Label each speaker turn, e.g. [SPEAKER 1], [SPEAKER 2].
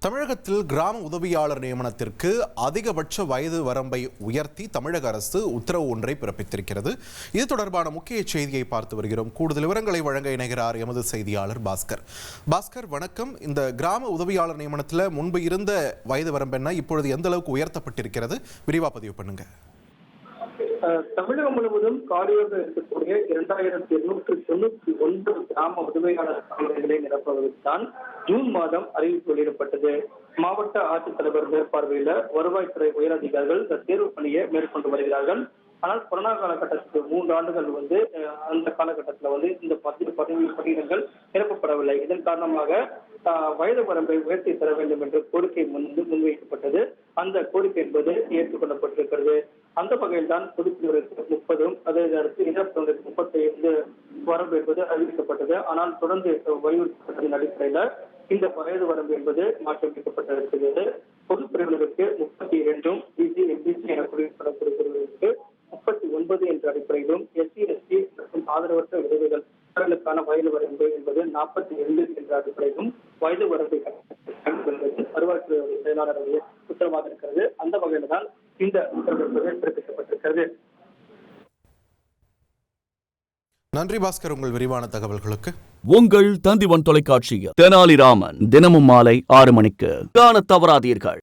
[SPEAKER 1] தமிழகத்தில் கிராம உதவியாளர் நியமனத்திற்கு அதிகபட்ச வயது வரம்பை உயர்த்தி தமிழக அரசு உத்தரவு ஒன்றை பிறப்பித்திருக்கிறது. இது தொடர்பான முக்கிய செய்தியை பார்த்து வருகிறோம். கூடுதல் விவரங்களை வழங்க இணைகிறார் எமது செய்தியாளர் பாஸ்கர். பாஸ்கர், வணக்கம். இந்த கிராம உதவியாளர் நியமனத்தில் முன்பு இருந்த வயது வரம்பு என்ன, இப்பொழுது எந்த அளவுக்கு உயர்த்தப்பட்டிருக்கிறது? விரிவா பதிவு பண்ணுங்க.
[SPEAKER 2] தமிழகம் முழுவதும் காலியாக இருக்கக்கூடிய 2299 கிராம உதவியாளர் பணியிடங்களை நிரப்புவதற்குதான் ஜூன் மாதம் அறிவிப்பு வெளியிடப்பட்டது. மாவட்ட ஆட்சித்தலைவர் மேற்பார்வையில் வருவாய்த்துறை உயரதிகாரிகள் இந்த தேர்வு பணியை மேற்கொண்டு வருகிறார்கள். ஆனால் கொரோனா காலகட்டத்துக்கு 3 ஆண்டுகள் அந்த காலகட்டத்தில் இந்த 10 பணியிடங்கள் நிரப்பப்படவில்லை. இதன் காரணமாக வயது வரம்பை உயர்த்தி தர வேண்டும் என்ற கோரிக்கை முன்வைக்கப்பட்டது. அந்த கோரிக்கை என்பது ஏற்றுக்கொள்ளப்பட்டிருக்கிறது. அந்த வகையில் தான் பொதுப்பிரிவினருக்கு 30, அதே நேரத்தில் இனப்பிரிவினருக்கு 35 வரம்பு என்பது அறிவிக்கப்பட்டது. ஆனால் தொடர்ந்து வலியுறுத்தப்பட்டதன் அடிப்படையில் இந்த வயது வரம்பு என்பது மாற்றியமைக்கப்பட்டிருக்கிறது. பொதுப்பிரிவினருக்கு 32, பிசி, எம்பிசி என குறிப்பிடக்கூடிய பிரிவினருக்கு 39 என்ற அடிப்படையிலும், எஸ்சி, எஸ்டி மற்றும் ஆதரவற்ற விதவைகள் அவர்களுக்கான வயது வரம்பு என்பது 42 என்ற அடிப்படையிலும் வயது வரம்பை வருவாய்த்துறை செயலாளருடைய உத்தரவாக இருக்கிறது. அந்த வகையில் தான் இந்த உத்தரவு என்பது பிறப்பிக்கப்பட்டிருக்கிறது.
[SPEAKER 1] நன்றி பாஸ்கர், உங்கள் விரிவான தகவல்களுக்கு.
[SPEAKER 3] உங்கள் தந்திவன் தொலைக்காட்சியில் தெனாலிராமன் தினமும் மாலை 6 மணிக்கு காணத் தவறாதீர்கள்.